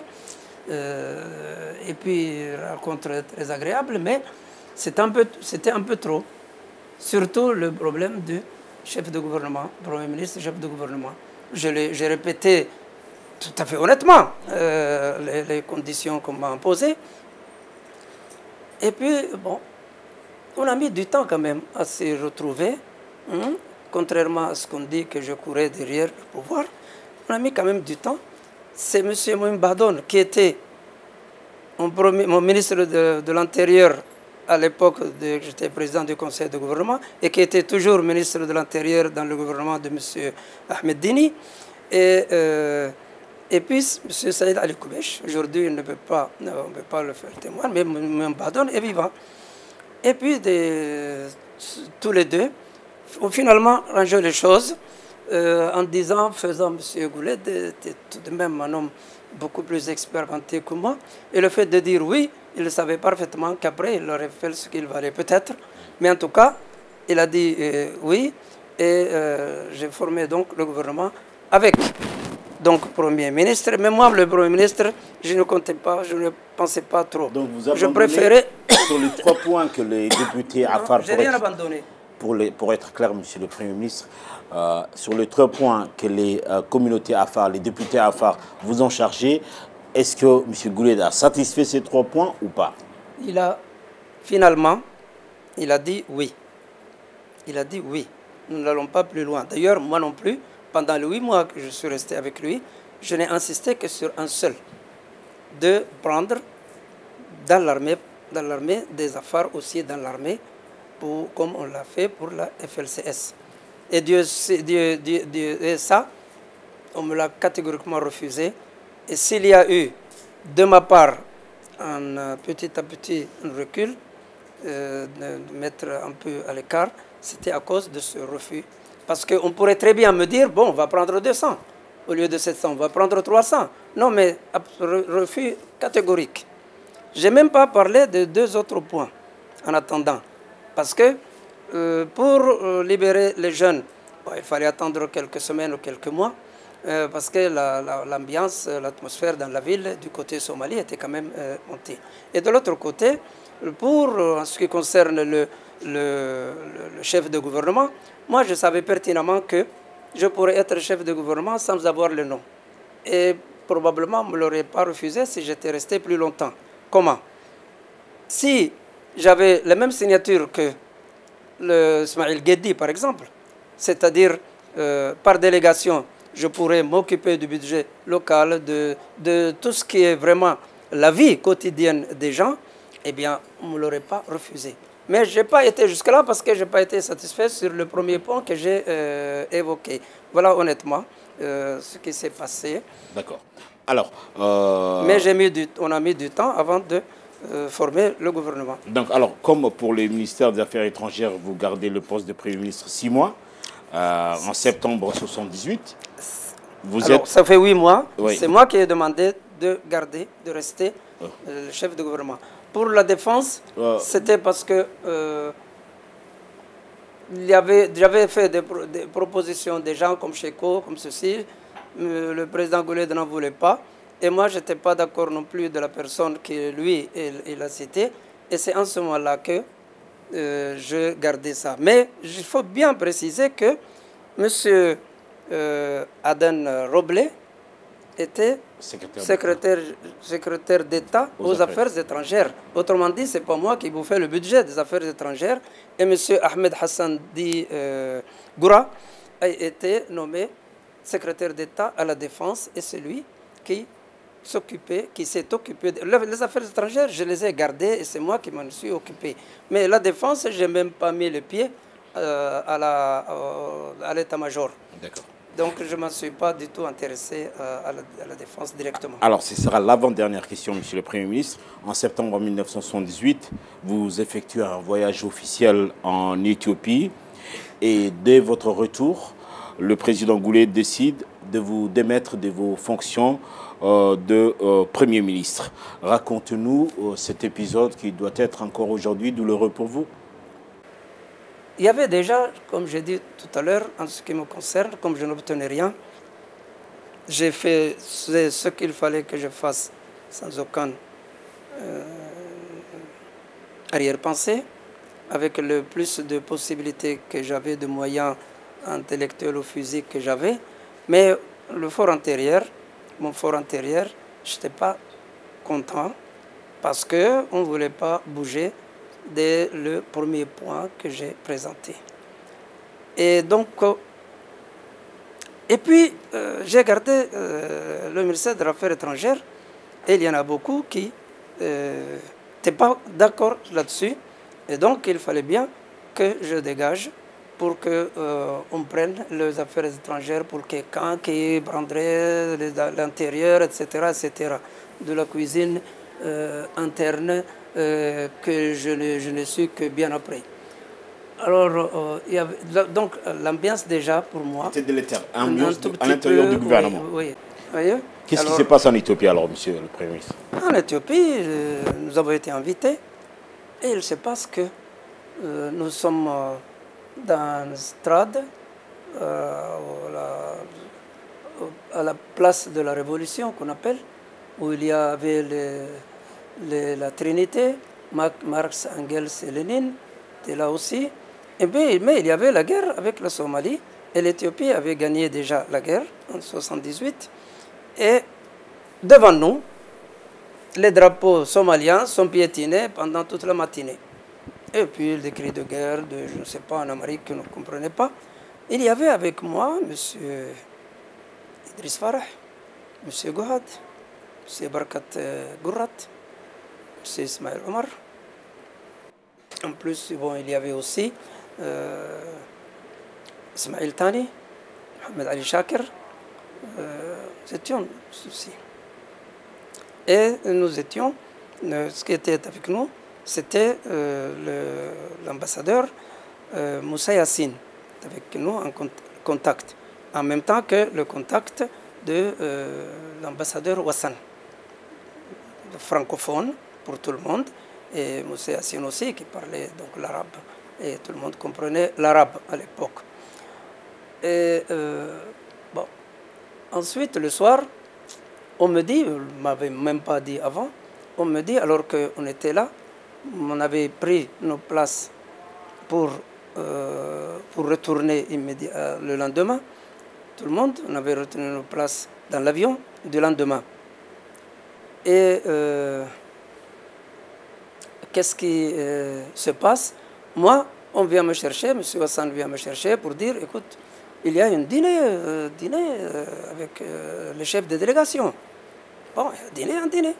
et puis rencontre très agréable, mais c'était un peu trop. Surtout le problème du chef de gouvernement, Premier ministre, chef de gouvernement. J'ai répété tout à fait honnêtement les conditions qu'on m'a imposées. Et puis, bon, on a mis du temps quand même à se retrouver, contrairement à ce qu'on dit que je courais derrière le pouvoir. On a mis quand même du temps. C'est M. Moïm Badon qui était mon ministre de l'Intérieur à l'époque où j'étais président du conseil de gouvernement et qui était toujours ministre de l'Intérieur dans le gouvernement de M. Ahmed Dini. Et puis M. Saïd Ali Koubèche, aujourd'hui on ne peut pas le faire témoin, mais M. Badon est vivant. Et puis tous les deux ont finalement rangé les choses en disant, faisant M. Gouled était tout de même un homme beaucoup plus expérimenté que moi, et le fait de dire oui, il savait parfaitement qu'après il aurait fait ce qu'il valait peut-être, mais en tout cas il a dit oui, et j'ai formé donc le gouvernement avec donc Premier ministre, mais moi le Premier ministre je ne comptais pas, je ne pensais pas trop. Donc vous je préférais sur les 3 points que les députés Afar, j'ai rien abandonné. Pour être clair, Monsieur le Premier ministre, sur les 3 points que les communautés Afar, les députés Afar vous ont chargés, est-ce que M. Gouled a satisfait ces 3 points ou pas? Finalement, il a dit oui. Il a dit oui. Nous n'allons pas plus loin. D'ailleurs, moi non plus, pendant les 8 mois que je suis resté avec lui, je n'ai insisté que sur un seul, de prendre dans l'armée des affaires aussi dans l'armée, comme on l'a fait pour la FLCS. Et ça, on me l'a catégoriquement refusé. Et s'il y a eu, de ma part, petit à petit un recul, de mettre un peu à l'écart, c'était à cause de ce refus. Parce qu'on pourrait très bien me dire, bon, on va prendre 200 au lieu de 700, on va prendre 300. Non, mais refus catégorique. Je n'ai même pas parlé de 2 autres points en attendant. Parce que pour libérer les jeunes, bon, il fallait attendre quelques semaines ou quelques mois, parce que l'ambiance, l'atmosphère dans la ville du côté Somalie était quand même montée. Et de l'autre côté, en ce qui concerne le chef de gouvernement, moi je savais pertinemment que je pourrais être chef de gouvernement sans avoir le nom. Et probablement on ne me l'aurait pas refusé si j'étais resté plus longtemps. Comment? Si j'avais la même signature que le Ismaël Guedi par exemple, c'est-à-dire par délégation, je pourrais m'occuper du budget local, de tout ce qui est vraiment la vie quotidienne des gens, eh bien, on ne me l'aurait pas refusé. Mais je n'ai pas été jusque-là parce que je n'ai pas été satisfait sur le premier point que j'ai évoqué. Voilà honnêtement ce qui s'est passé. D'accord. Alors, mais on a mis du temps avant de former le gouvernement. Donc, alors, comme pour le ministère des Affaires étrangères, vous gardez le poste de Premier ministre 6 mois, en septembre 1978, ça fait 8 mois. Oui. C'est moi qui ai demandé de rester le chef de gouvernement. Pour la défense, c'était parce que j'avais fait des propositions des gens comme Cheko, comme ceci. Le président Gouled n'en voulait pas. Et moi, je n'étais pas d'accord non plus de la personne que lui, il a citée. Et c'est en ce moment-là que je gardais ça. Mais il faut bien préciser que M. Aden Roblé était secrétaire d'État aux affaires étrangères. Autrement dit, ce n'est pas moi qui bouffais le budget des affaires étrangères. Et M. Ahmed Hassan Di Goura a été nommé secrétaire d'État à la Défense et c'est lui qui s'est occupé les affaires étrangères, je les ai gardées et c'est moi qui m'en suis occupé. Mais la défense, je n'ai même pas mis le pied à l'état-major. D'accord. Donc je ne m'en suis pas du tout intéressé à la défense directement. Alors ce sera l'avant-dernière question, Monsieur le Premier ministre. En septembre 1978, vous effectuez un voyage officiel en Éthiopie et dès votre retour, le président Goulet décide de vous démettre de vos fonctions de Premier ministre. Racontez-nous cet épisode qui doit être encore aujourd'hui douloureux pour vous. Il y avait déjà, comme j'ai dit tout à l'heure, en ce qui me concerne, comme je n'obtenais rien, j'ai fait ce qu'il fallait que je fasse sans aucun arrière-pensée, avec le plus de possibilités que j'avais, de moyens intellectuels ou physiques que j'avais. Mais le fort intérieur, mon fort intérieur, je n'étais pas content parce qu'on ne voulait pas bouger dès le premier point que j'ai présenté. Et donc, puis j'ai gardé le ministère des Affaires étrangères et il y en a beaucoup qui n'étaient pas d'accord là-dessus. Et donc, il fallait bien que je dégage pour qu'on prenne les affaires étrangères pour quelqu'un qui prendrait l'intérieur, etc., etc., de la cuisine interne que je ne suis que bien après. Alors, il y avait, donc l'ambiance déjà pour moi... C'était délétère, ambiance à l'intérieur du gouvernement. Oui, oui. Qu'est-ce qui se passe en Éthiopie alors, Monsieur le Premier ministre? En Éthiopie, nous avons été invités et il se passe que nous sommes dans une strade à la place de la Révolution qu'on appelle, où il y avait la Trinité, Marx, Engels et Lénine, étaient là aussi. Mais il y avait la guerre avec la Somalie et l'Éthiopie avait gagné déjà la guerre en 1978. Et devant nous, les drapeaux somaliens sont piétinés pendant toute la matinée. Et puis des cris de guerre, je ne sais pas, en Amérique que nous ne comprenons pas. Il y avait avec moi M. Idriss Farah, M. Gohad, M. Barkat Gurrat, M. Ismaël Omar. En plus, bon, il y avait aussi Ismaël Tani, Mohamed Ali Shakir. Nous étions ici. Et nous étions, ce qui était avec nous, c'était l'ambassadeur Moussa Yassine, avec nous en contact, en même temps que le contact de l'ambassadeur Wassan, francophone pour tout le monde, et Moussa Yassine aussi qui parlait donc l'arabe, et tout le monde comprenait l'arabe à l'époque. Et bon, ensuite le soir, on me dit, on ne m'avait même pas dit avant, on me dit alors qu'on était là, on avait pris nos places pour retourner le lendemain. Tout le monde, on avait retenu nos places dans l'avion du lendemain. Et qu'est-ce qui se passe? Moi, on vient me chercher, M. Hassan vient me chercher pour dire, écoute, il y a un dîner avec le chef de délégation. Bon, un dîner.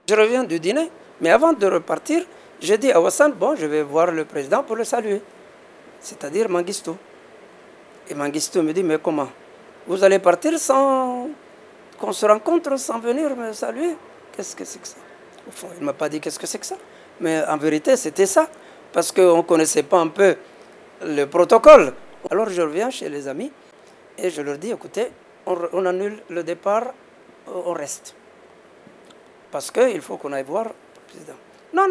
Je reviens du dîner, mais avant de repartir, j'ai dit à Hassan, bon, je vais voir le président pour le saluer, c'est-à-dire Mengistu. Et Mengistu me dit, mais comment? Vous allez partir sans qu'on se rencontre, sans venir me saluer? Qu'est-ce que c'est que ça? Au fond, il ne m'a pas dit qu'est-ce que c'est que ça. Mais en vérité, c'était ça, parce qu'on ne connaissait pas un peu le protocole. Alors je reviens chez les amis et je leur dis, écoutez, on annule le départ, on reste. Parce qu'il faut qu'on aille voir le président. Non,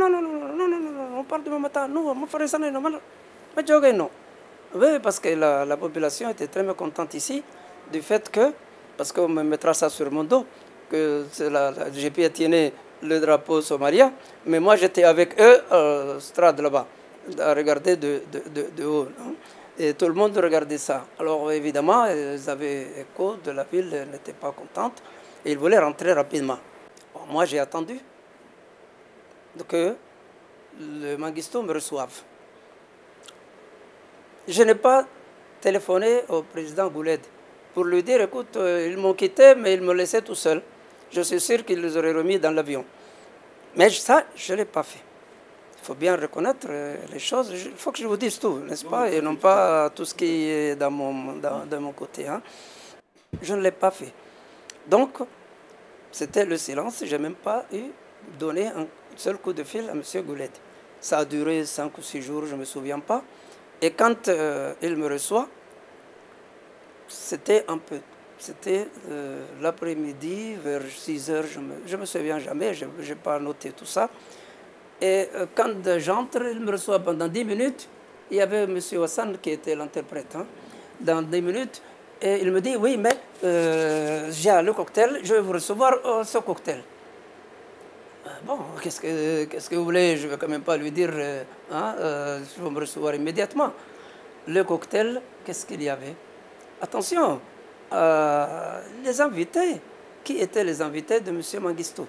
on parle demain matin. Non, on ferait ça, non. Oui, parce que la population était très mécontente ici du fait que, parce qu'on me mettra ça sur mon dos, que j'ai piétiné le drapeau somalien, mais moi j'étais avec eux, strade là-bas, à regarder de haut. Non? Et tout le monde regardait ça. Alors évidemment, ils avaient écho de la ville, n'étaient pas contentes. Et ils voulaient rentrer rapidement. Bon, moi, j'ai attendu que le Mengistu me reçoive. Je n'ai pas téléphoné au président Gouled pour lui dire, écoute, ils m'ont quitté, mais ils me laissaient tout seul. Je suis sûr qu'ils les auraient remis dans l'avion. Mais ça, je ne l'ai pas fait. Il faut bien reconnaître les choses. Il faut que je vous dise tout, n'est-ce pas? Et non pas tout ce qui est de mon côté. Hein. Je ne l'ai pas fait. Donc, c'était le silence. Je n'ai même pas donné un seul coup de fil à M. Gouled. Ça a duré 5 ou 6 jours, je ne me souviens pas. Et quand il me reçoit, c'était un peu... C'était l'après-midi, vers 6 heures, je ne me souviens jamais, je n'ai pas noté tout ça. Et quand j'entre, il me reçoit pendant 10 minutes. Il y avait M. Hassan qui était l'interprète. Hein, dans 10 minutes, et il me dit, oui, mais j'ai le cocktail, je vais vous recevoir ce cocktail. Bon, qu'est-ce que vous voulez? Je ne vais quand même pas lui dire, je vais me recevoir immédiatement. Le cocktail, qu'est-ce qu'il y avait? Attention, les invités. Qui étaient les invités de M. Mengistu?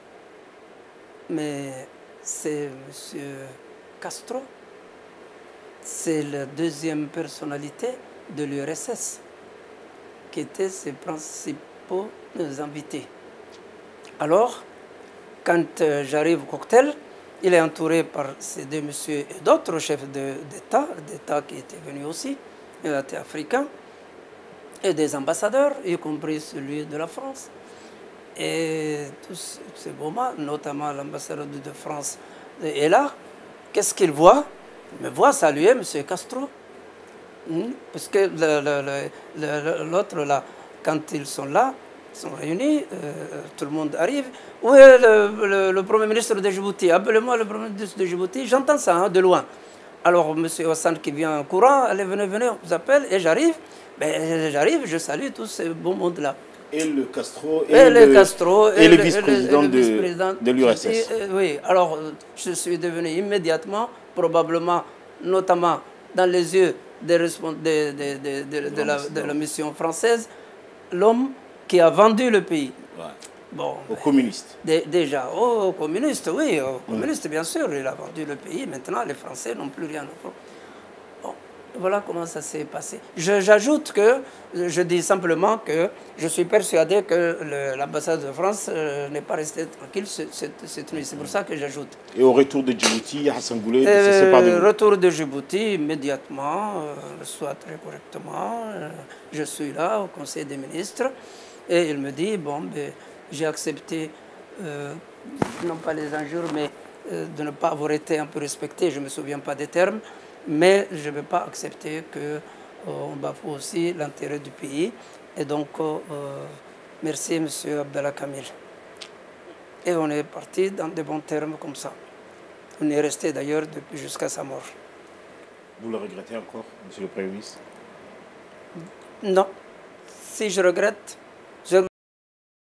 Mais c'est M. Castro. C'est la deuxième personnalité de l'URSS qui était ses principaux invités. Alors, quand j'arrive au cocktail, il est entouré par ces deux messieurs et d'autres chefs d'État qui étaient venus aussi, africains, et des ambassadeurs, y compris celui de la France. Et tous ces moments, notamment l'ambassadeur de France est là. Qu'est-ce qu'il voit? Il me voit saluer M. Castro. Parce que l'autre là, quand ils sont là, ils sont réunis, tout le monde arrive. Où est le Premier ministre de Djibouti? Appelez-moi le Premier ministre de Djibouti. J'entends ça hein, de loin. Alors M. Hassan qui vient en courant, allez, venez, on vous appelle, et j'arrive. Ben, j'arrive, je salue tous ces beaux mondes-là. Et le Castro et le vice-président de l'URSS. Oui, alors je suis devenu immédiatement, probablement, notamment dans les yeux de la mission française, l'homme qui a vendu le pays. Ouais. Bon, aux communistes. Déjà, aux communistes, oui, aux communistes, bien sûr, il a vendu le pays. Maintenant, les Français n'ont plus rien. Bon, voilà comment ça s'est passé. J'ajoute que, je dis simplement que je suis persuadé que l'ambassade de France n'est pas restée tranquille cette nuit. C'est pour ça que j'ajoute. Et au retour de Djibouti, Hassan Gouled se sépare de vous? Retour de Djibouti, immédiatement, soit très correctement. Je suis là au Conseil des ministres et il me dit, bon, ben, j'ai accepté, non pas les injures, mais de ne pas avoir été un peu respecté, je ne me souviens pas des termes, mais je ne vais pas accepter qu'on bafoue aussi l'intérêt du pays. Et donc, merci M. Abdallah Kamil. Et on est parti dans de bons termes comme ça. On est resté d'ailleurs jusqu'à sa mort. Vous le regrettez encore, M. le Premier ministre? Non. Si je regrette,